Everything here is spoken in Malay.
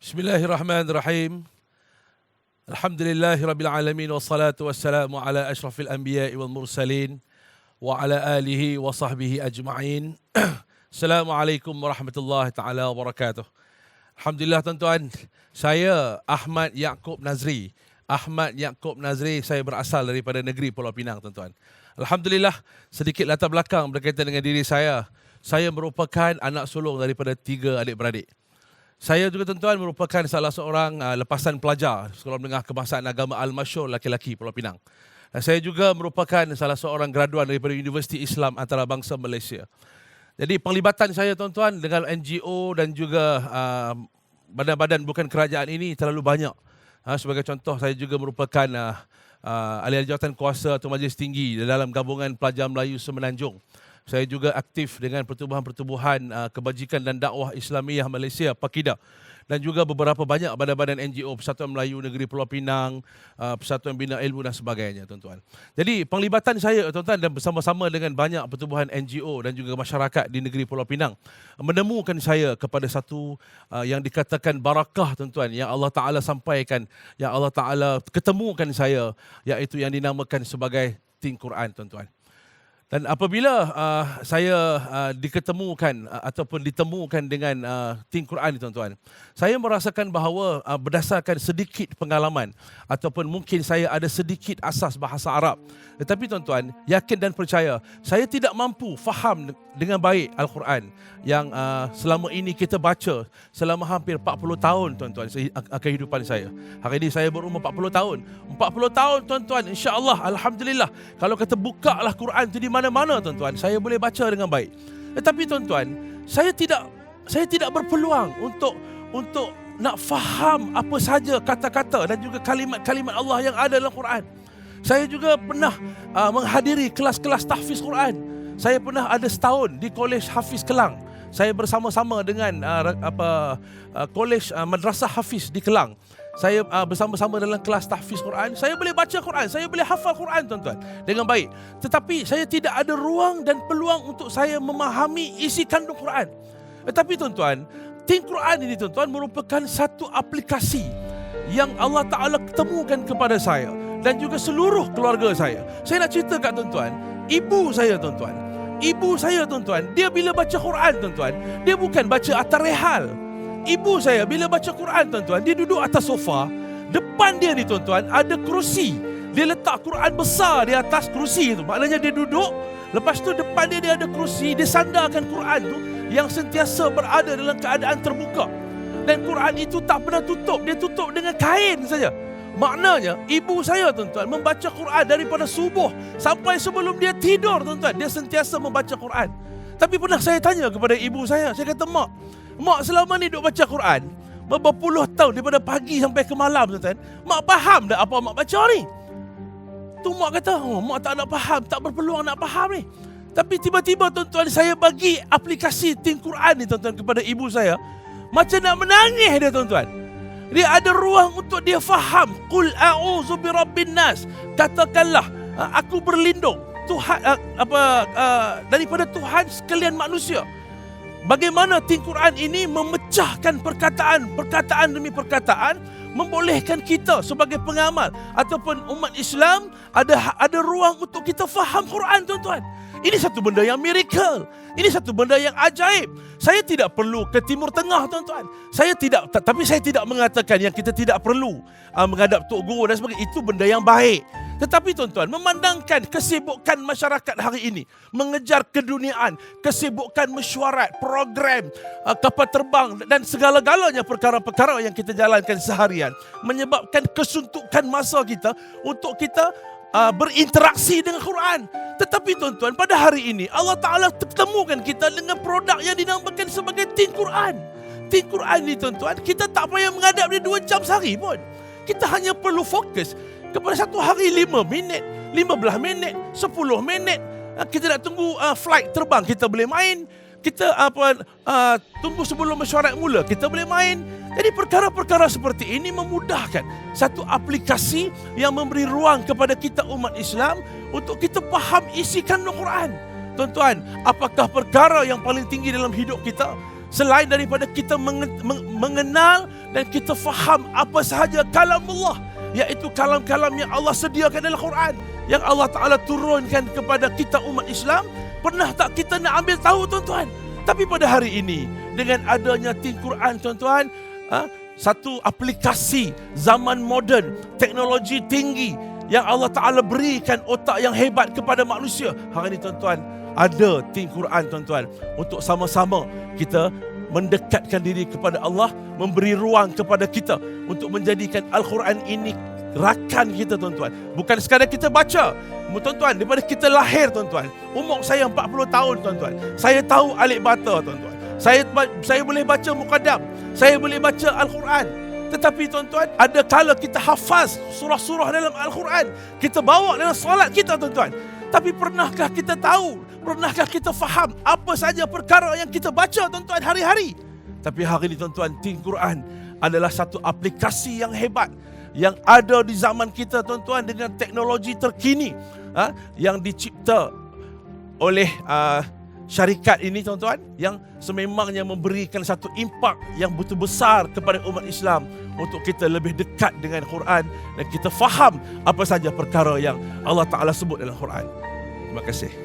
Bismillahirrahmanirrahim. Alhamdulillahirabbil alamin wassalatu wassalamu ala asyrafil anbiya'i wal mursalin wa ala alihi wa sahbihi ajma'in. Assalamualaikum warahmatullahi taala wabarakatuh. Alhamdulillah tuan-tuan, saya Ahmad Yaakob Nazri. Saya berasal daripada negeri Pulau Pinang tuan-tuan. Alhamdulillah, sedikit latar belakang berkaitan dengan diri saya. Saya merupakan anak sulung daripada 3 adik-beradik. Saya juga tuan-tuan merupakan salah seorang lepasan pelajar Sekolah Menengah Kebangsaan Agama Al-Masyhur laki-laki Pulau Pinang. Saya juga merupakan salah seorang graduan daripada Universiti Islam Antarabangsa Malaysia. Jadi penglibatan saya tuan-tuan dengan NGO dan juga badan-badan bukan kerajaan ini terlalu banyak. Sebagai contoh, saya juga merupakan ahli jawatan kuasa atau majlis tinggi dalam Gabungan Pelajar Melayu Semenanjung. Saya juga aktif dengan pertubuhan-pertubuhan kebajikan dan dakwah Islamiah Malaysia, PAKIDA, dan juga beberapa banyak badan-badan NGO, Persatuan Melayu Negeri Pulau Pinang, Persatuan Bina Ilmu dan sebagainya tuan-tuan. Jadi penglibatan saya tuan-tuan dan bersama-sama dengan banyak pertubuhan NGO dan juga masyarakat di Negeri Pulau Pinang menemukan saya kepada satu yang dikatakan barakah tuan-tuan, yang Allah Ta'ala sampaikan, yang Allah Ta'ala ketemukan saya, iaitu yang dinamakan sebagai Tin Quran tuan-tuan. Dan apabila saya diketemukan ataupun ditemukan dengan Tin Quran ni tuan-tuan, saya merasakan bahawa berdasarkan sedikit pengalaman ataupun mungkin saya ada sedikit asas bahasa Arab. Tetapi tuan-tuan, yakin dan percaya, saya tidak mampu faham dengan baik Al-Quran yang selama ini kita baca selama hampir 40 tahun tuan-tuan kehidupan saya. Hari ini saya berumur 40 tahun. 40 tahun tuan-tuan, insya-Allah, alhamdulillah. Kalau kata buka lah Quran tu di mana-mana tuan-tuan, saya boleh baca dengan baik. Tetapi tuan-tuan, saya tidak berpeluang untuk nak faham apa saja kata-kata dan juga kalimat-kalimat Allah yang ada dalam Quran. Saya juga pernah menghadiri kelas-kelas tahfiz Quran. Saya pernah ada setahun di Kolej Hafiz Kelang. Saya bersama-sama dengan Kolej Madrasah Hafiz di Kelang. Saya bersama-sama dalam kelas tahfiz Quran. Saya boleh baca Quran, saya boleh hafal Quran tuan-tuan dengan baik. Tetapi saya tidak ada ruang dan peluang untuk saya memahami isi kandung Quran. Tetapi tuan-tuan, Tin Quran ini tuan-tuan merupakan satu aplikasi yang Allah Ta'ala ketemukan kepada saya dan juga seluruh keluarga saya. Saya nak cerita kat tuan-tuan, ibu saya tuan-tuan, dia bila baca Quran tuan-tuan, dia bukan baca atas rehal. Ibu saya bila baca Quran tuan-tuan, dia duduk atas sofa, depan dia ni tuan-tuan ada kerusi. Dia letak Quran besar di atas kerusi itu. Maknanya dia duduk, lepas tu depan dia ada kerusi, dia sandarkan Quran tu yang sentiasa berada dalam keadaan terbuka. Dan Quran itu tak pernah tutup, dia tutup dengan kain saja. Maknanya ibu saya tuan-tuan membaca Quran daripada subuh sampai sebelum dia tidur tuan-tuan, dia sentiasa membaca Quran. Tapi pernah saya tanya kepada ibu saya kata, Mak selama ni duk baca Quran berpuluh tahun daripada pagi sampai ke malam tuan-tuan, Mak faham tak apa Mak baca ni? Tu Mak kata, Mak tak nak faham, tak berpeluang nak faham ni. Tapi tiba-tiba tuan-tuan, saya bagi aplikasi Tin Quran ni tuan-tuan kepada ibu saya, macam nak menangis dia tuan-tuan. Dia ada ruang untuk dia faham. Qul a'udzu birabbin nas. Katakanlah, aku berlindung Tuhan daripada Tuhan sekalian manusia. Bagaimana Tin Quran ini memecahkan perkataan demi perkataan, membolehkan kita sebagai pengamal ataupun umat Islam ada ruang untuk kita faham Quran tuan-tuan. Ini satu benda yang miracle. Ini satu benda yang ajaib. Saya tidak perlu ke Timur Tengah tuan-tuan. Tapi saya tidak mengatakan yang kita tidak perlu menghadap Tok Guru dan sebagainya. Itu benda yang baik. Tetapi tuan-tuan, memandangkan kesibukan masyarakat hari ini, mengejar keduniaan, kesibukan mesyuarat, program, kapal terbang dan segala-galanya perkara-perkara yang kita jalankan seharian, menyebabkan kesuntukan masa kita untuk kita berinteraksi dengan Quran. Tetapi tuan-tuan, pada hari ini Allah Ta'ala temukan kita dengan produk yang dinamakan sebagai Tin Quran. Tin Quran ni tuan-tuan, kita tak payah menghadap dia 2 jam sehari pun. Kita hanya perlu fokus kepada satu hari 5 minit, 15 minit, 10 minit. Kita nak tunggu flight terbang, kita boleh main. Kita tunggu sebelum mesyuarat mula, kita boleh main. Jadi perkara-perkara seperti ini memudahkan satu aplikasi yang memberi ruang kepada kita umat Islam untuk kita faham isi kandung Quran. Tuan-tuan, apakah perkara yang paling tinggi dalam hidup kita? selain daripada kita mengenal dan kita faham apa sahaja kalamullah, iaitu kalam-kalam yang Allah sediakan dalam Quran, yang Allah Ta'ala turunkan kepada kita umat Islam. Pernah tak kita nak ambil tahu, tuan-tuan? Tapi pada hari ini, dengan adanya Think Quran, tuan-tuan, satu aplikasi zaman moden, teknologi tinggi yang Allah Ta'ala berikan otak yang hebat kepada manusia. Hari ini, tuan-tuan, ada Think Quran, tuan-tuan, untuk sama-sama kita mendekatkan diri kepada Allah, memberi ruang kepada kita untuk menjadikan Al-Quran ini rakan kita, tuan-tuan. Bukan sekadar kita baca, tuan-tuan, daripada kita lahir, tuan-tuan. Umur saya 40 tahun, tuan-tuan. Saya tahu alif bata, tuan-tuan. Saya boleh baca Muqaddam, saya boleh baca Al-Quran. Tetapi, tuan-tuan, ada kala kita hafaz surah-surah dalam Al-Quran, kita bawa dalam solat kita, tuan-tuan. Tapi pernahkah kita tahu, pernahkah kita faham apa saja perkara yang kita baca, tuan-tuan, hari-hari? Tapi hari ini, tuan-tuan, Think Quran adalah satu aplikasi yang hebat yang ada di zaman kita, tuan-tuan, dengan teknologi terkini yang dicipta oleh syarikat ini, tuan-tuan, yang sememangnya memberikan satu impak yang betul besar kepada umat Islam untuk kita lebih dekat dengan Quran dan kita faham apa saja perkara yang Allah Ta'ala sebut dalam Quran. Terima kasih.